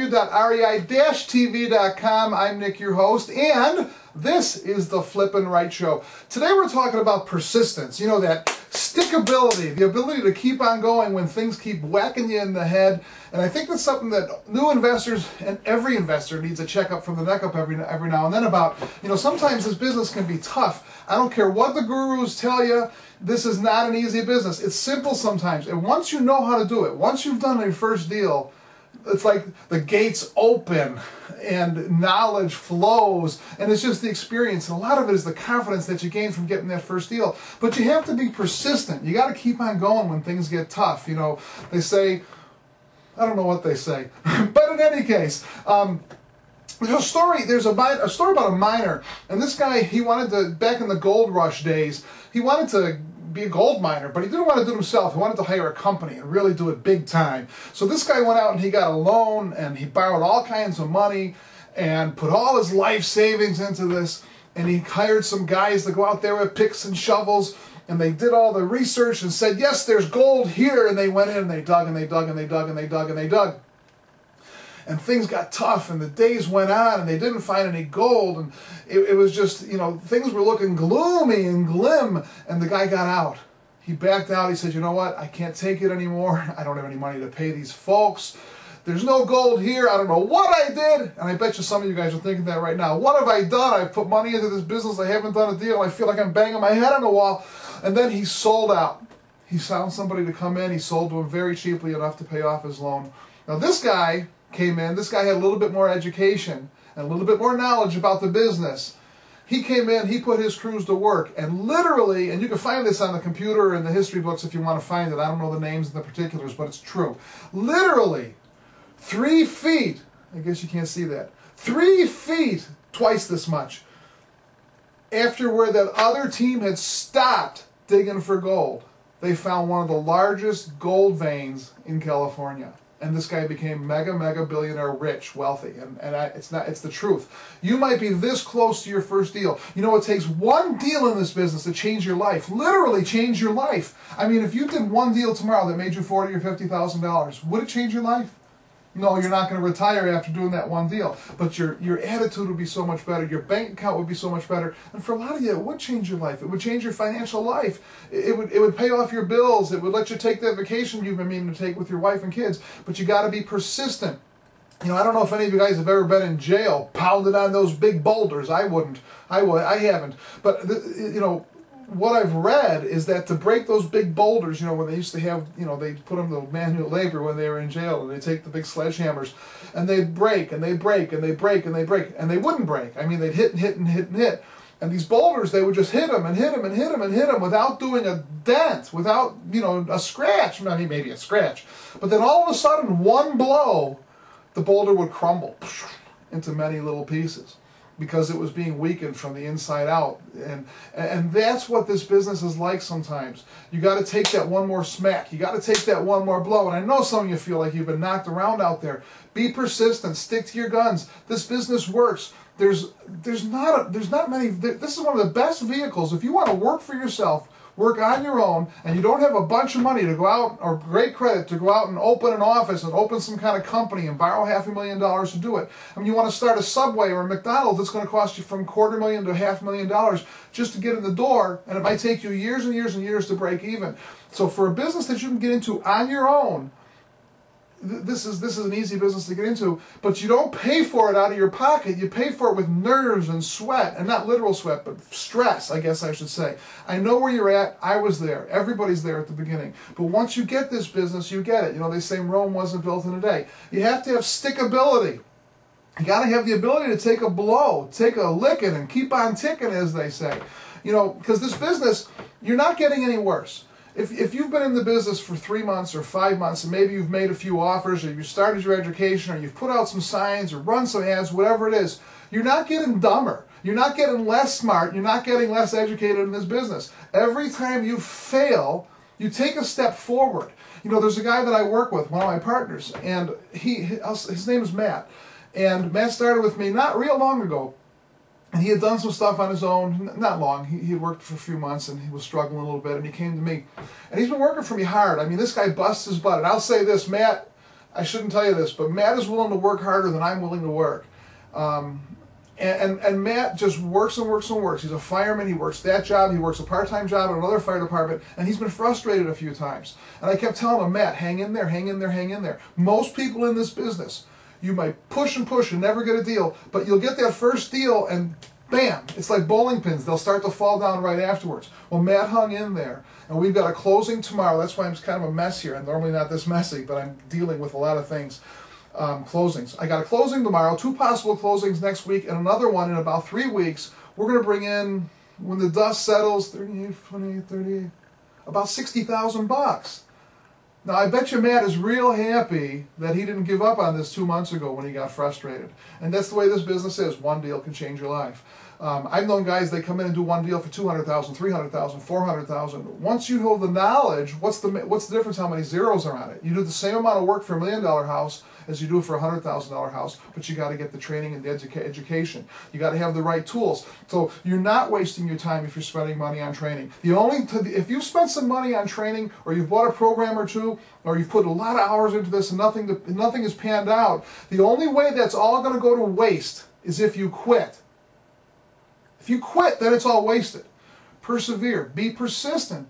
www.rei-tv.com. I'm Nick, your host, and this is the Flippin' Right Show. Today we're talking about persistence. You know, that stickability, the ability to keep on going when things keep whacking you in the head. And I think that's something that new investors and every investor needs a checkup from the neck up every now and then about. You know, sometimes this business can be tough. I don't care what the gurus tell you. This is not an easy business. It's simple sometimes. And once you know how to do it, once you've done your first deal, it's like the gates open and knowledge flows, and it's just the experience. And a lot of it is the confidence that you gain from getting that first deal. But you have to be persistent. You got to keep on going when things get tough. You know, they say, I don't know what they say, but in any case, there's a story about a miner, and this guy, he wanted to, back in the gold rush days, he wanted to be a gold miner, but he didn't want to do it himself. He wanted to hire a company and really do it big time. So this guy went out and he got a loan, and he borrowed all kinds of money and put all his life savings into this, and he hired some guys to go out there with picks and shovels, and they did all the research and said, yes, there's gold here, and they went in and they dug and they dug and they dug and they dug and they dug. And things got tough, and the days went on, and they didn't find any gold, and it was just, you know, things were looking gloomy and glim, and the guy got out. He backed out. He said, you know what, I can't take it anymore. I don't have any money to pay these folks. There's no gold here. I don't know what I did. And I bet you some of you guys are thinking that right now. What have I done? I've put money into this business. I haven't done a deal. I feel like I'm banging my head on the wall. And then he sold out. He found somebody to come in. He sold to him very cheaply, enough to pay off his loan. Now this guy came in. This guy had a little bit more education and a little bit more knowledge about the business. He came in, he put his crews to work, and literally, and you can find this on the computer and the history books if you want to find it. I don't know the names and the particulars, but it's true. Literally, 3 feet, I guess you can't see that, 3 feet, twice this much, after where that other team had stopped digging for gold, they found one of the largest gold veins in California. And this guy became mega billionaire rich, wealthy. It's the truth. You might be this close to your first deal. You know, it takes one deal in this business to change your life. Literally change your life. I mean, if you did one deal tomorrow that made you $40,000 or $50,000, would it change your life? No, you're not going to retire after doing that one deal. But your attitude would be so much better. Your bank account would be so much better. And for a lot of you, it would change your life. It would change your financial life. It would pay off your bills. It would let you take that vacation you've been meaning to take with your wife and kids. But you got to be persistent. You know, I don't know if any of you guys have ever been in jail, pounded on those big boulders. I wouldn't. I haven't. But, you know, what I've read is that to break those big boulders, you know, when they used to have, you know, they put them to manual labor when they were in jail, and they take the big sledgehammers, and they'd break, and they break, and they break, and they break, and they wouldn't break. I mean, they'd hit and hit and hit and hit. And these boulders, they would just hit them and hit them and hit them and hit them without doing a dent, without, you know, a scratch. I mean, maybe a scratch. But then all of a sudden, one blow, the boulder would crumble into many little pieces, because it was being weakened from the inside out. And that's what this business is like sometimes. You got to take that one more smack. You got to take that one more blow. And I know some of you feel like you've been knocked around out there. Be persistent. Stick to your guns. This business works. There's not many. This is one of the best vehicles. If you want to work for yourself, work on your own, and you don't have a bunch of money to go out, or great credit to go out and open an office and open some kind of company and borrow $500,000 to do it. I mean, you want to start a Subway or a McDonald's, it's going to cost you from $250,000 to $500,000 just to get in the door, and it might take you years and years and years to break even. So for a business that you can get into on your own, this is an easy business to get into, but you don't pay for it out of your pocket. You pay for it with nerves and sweat, and not literal sweat, but stress, I guess I should say. I know where you're at. I was there. Everybody's there at the beginning. But once you get this business, you get it. You know, they say Rome wasn't built in a day. You have to have stickability. You got to have the ability to take a blow, take a licking, and keep on ticking, as they say. You know, because this business, you're not getting any worse. If you've been in the business for 3 months or 5 months, and maybe you've made a few offers, or you started your education, or you've put out some signs, or run some ads, whatever it is, you're not getting dumber. You're not getting less smart. You're not getting less educated in this business. Every time you fail, you take a step forward. You know, there's a guy that I work with, one of my partners, and his name is Matt. And Matt started with me not real long ago. And he had done some stuff on his own, not long. He had worked for a few months, and he was struggling a little bit, and he came to me. And he's been working for me hard. I mean, this guy busts his butt. And I'll say this, Matt, I shouldn't tell you this, but Matt is willing to work harder than I'm willing to work. And Matt just works and works and works. He's a fireman. He works that job. He works a part-time job at another fire department, and he's been frustrated a few times. And I kept telling him, Matt, hang in there, hang in there, hang in there. Most people in this business, you might push and push and never get a deal, but you'll get that first deal and bam, it's like bowling pins. They'll start to fall down right afterwards. Well, Matt hung in there, and we've got a closing tomorrow. That's why I'm kind of a mess here. I'm normally not this messy, but I'm dealing with a lot of things. Closings. I got a closing tomorrow, 2 possible closings next week, and another one in about 3 weeks. We're going to bring in, when the dust settles, 38, 28, 38, about $60,000. Now, I bet you Matt is real happy that he didn't give up on this 2 months ago when he got frustrated. And that's the way this business is. One deal can change your life. I've known guys, they come in and do one deal for $200,000, $300,000, $400,000. Once you hold the knowledge, what's the difference how many zeros are on it? You do the same amount of work for $1 million house as you do for a $100,000 house, but you got to get the training and the education. You got to have the right tools. So you're not wasting your time if you're spending money on training. If you've spent some money on training, or you've bought a program or two, or you've put a lot of hours into this and nothing is panned out, the only way that's all going to go to waste is if you quit. If you quit, then it's all wasted. Persevere. Be persistent.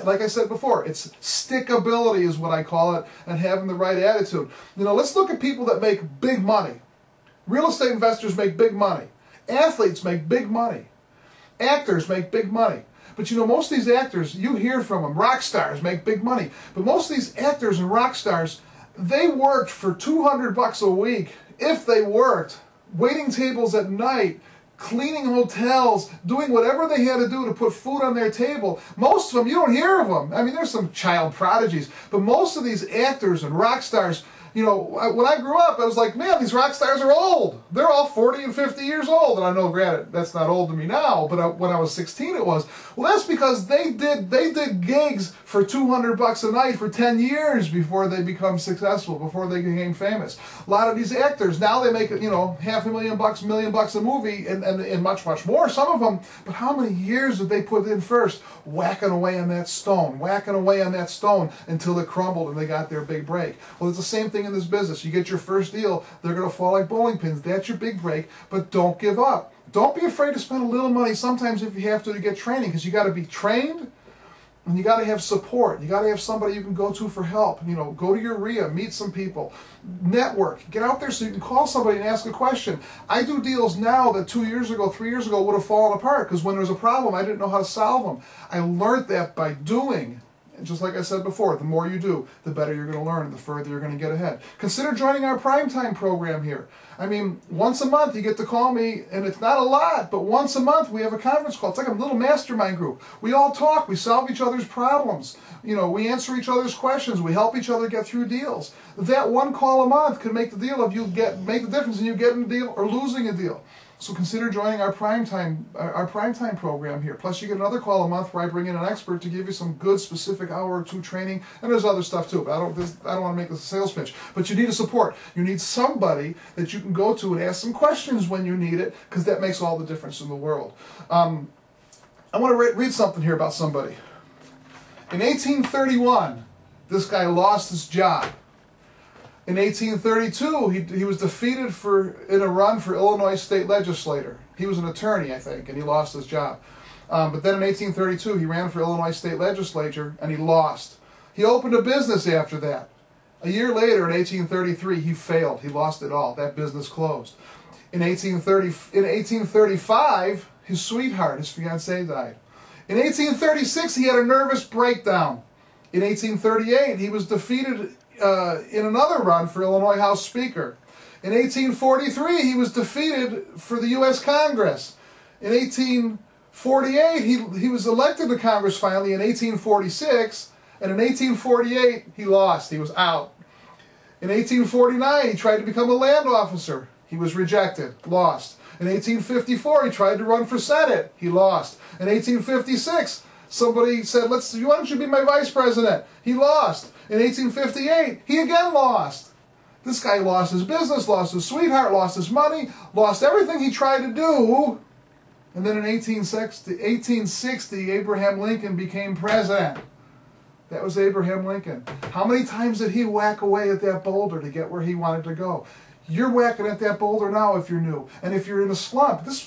Like I said before, it's stickability is what I call it, and having the right attitude. You know, let's look at people that make big money. Real estate investors make big money. Athletes make big money. Actors make big money. But you know, most of these actors, you hear from them, rock stars make big money. But most of these actors and rock stars, they worked for $200 a week, if they worked, waiting tables at night, cleaning hotels, doing whatever they had to do to put food on their table. Most of them, you don't hear of them. I mean, there's some child prodigies, but most of these actors and rock stars, you know, when I grew up, I was like, man, these rock stars are old. They're all 40 and 50 years old. And I know, granted, that's not old to me now, but when I was 16 it was. Well, that's because they did gigs for $200 a night for 10 years before they become successful, before they became famous. A lot of these actors, now they make, you know, $500,000, $1 million a movie, and much, much more, some of them. But how many years did they put in first? Whacking away on that stone, until it crumbled and they got their big break. Well, it's the same thing in this business. You get your first deal, they're going to fall like bowling pins. That's your big break, but don't give up. Don't be afraid to spend a little money sometimes if you have to get training, because you got to be trained and you got to have support. You got to have somebody you can go to for help. You know, go to your RIA, meet some people, network, get out there so you can call somebody and ask a question. I do deals now that 2 years ago, 3 years ago would have fallen apart because when there was a problem, I didn't know how to solve them. I learned that by doing. And just like I said before, the more you do, the better you're going to learn, the further you're going to get ahead. Consider joining our Primetime program here. I mean, once a month you get to call me, and it's not a lot, but once a month we have a conference call. It's like a little mastermind group. We all talk. We solve each other's problems. You know, we answer each other's questions. We help each other get through deals. That one call a month could make the deal of make the difference in you getting a deal or losing a deal. So consider joining our Primetime program here. Plus you get another call a month where I bring in an expert to give you some good specific hour or two training, and there's other stuff too, but I don't want to make this a sales pitch. But you need a support. You need somebody that you can go to and ask some questions when you need it, because that makes all the difference in the world. I want to read something here about somebody. In 1831, this guy lost his job. In 1832, he was defeated in a run for Illinois state legislator. He was an attorney, I think, and he lost his job. But then in 1832, he ran for Illinois state legislature, and he lost. He opened a business after that. A year later, in 1833, he failed. He lost it all. That business closed. In 1835, his sweetheart, his fiancée, died. In 1836, he had a nervous breakdown. In 1838, he was defeated in another run for Illinois House Speaker. In 1843, he was defeated for the U.S. Congress. In 1848, he was elected to Congress finally in 1846, and in 1848, he lost. He was out. In 1849, he tried to become a land officer. He was rejected, lost. In 1854, he tried to run for Senate. He lost. In 1856, somebody said, why don't you be my vice president? He lost. In 1858, he again lost. This guy lost his business, lost his sweetheart, lost his money, lost everything he tried to do. And then in 1860, Abraham Lincoln became president. That was Abraham Lincoln. How many times did he whack away at that boulder to get where he wanted to go? You're whacking at that boulder now if you're new. And if you're in a slump, this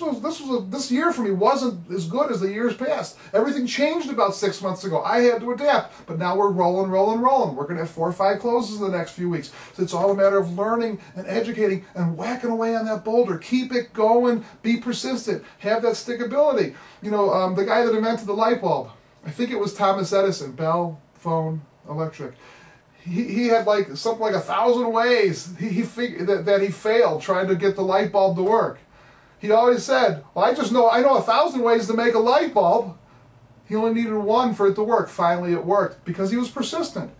year for me wasn't as good as the years past. Everything changed about 6 months ago. I had to adapt, but now we're rolling. We're going to have 4 or 5 closes in the next few weeks. So it's all a matter of learning and educating and whacking away on that boulder. Keep it going. Be persistent. Have that stickability. You know, the guy that invented the light bulb, I think it was Thomas Edison, Bell, phone, electric. He had like something like 1,000 ways he figured that he failed trying to get the light bulb to work. He always said, well, I know 1,000 ways to make a light bulb. He only needed one for it to work. Finally it worked because he was persistent.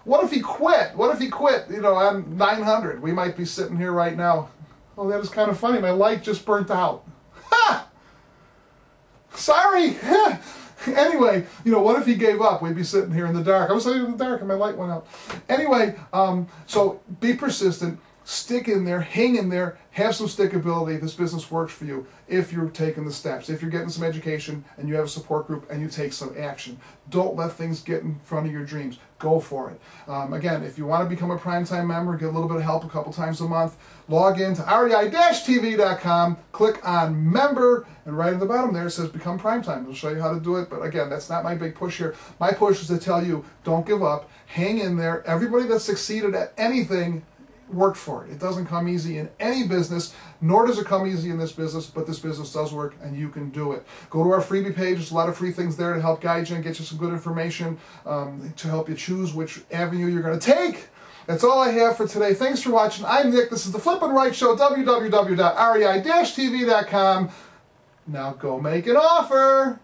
What if he quit? What if he quit, you know, on 900? We might be sitting here right now. Oh, that is kind of funny. My light just burnt out. Ha! Sorry. Anyway, you know, what if he gave up? We'd be sitting here in the dark. I was sitting in the dark and my light went out. Anyway, so be persistent, stick in there, hang in there, have some stickability. This business works for you if you're taking the steps, if you're getting some education and you have a support group and you take some action. Don't let things get in front of your dreams. Go for it. Again, if you want to become a Primetime member, get a little bit of help a couple times a month, log in to rei-tv.com, click on member, and right at the bottom there it says become Primetime. It'll show you how to do it, but again, that's not my big push here. My push is to tell you, don't give up, hang in there. Everybody that's succeeded at anything worked for it. It doesn't come easy in any business, nor does it come easy in this business, but this business does work and you can do it. Go to our freebie page. There's a lot of free things there to help guide you and get you some good information to help you choose which avenue you're going to take. That's all I have for today. Thanks for watching. I'm Nick. This is the Flippin' Right Show, www.rei-tv.com. Now go make an offer.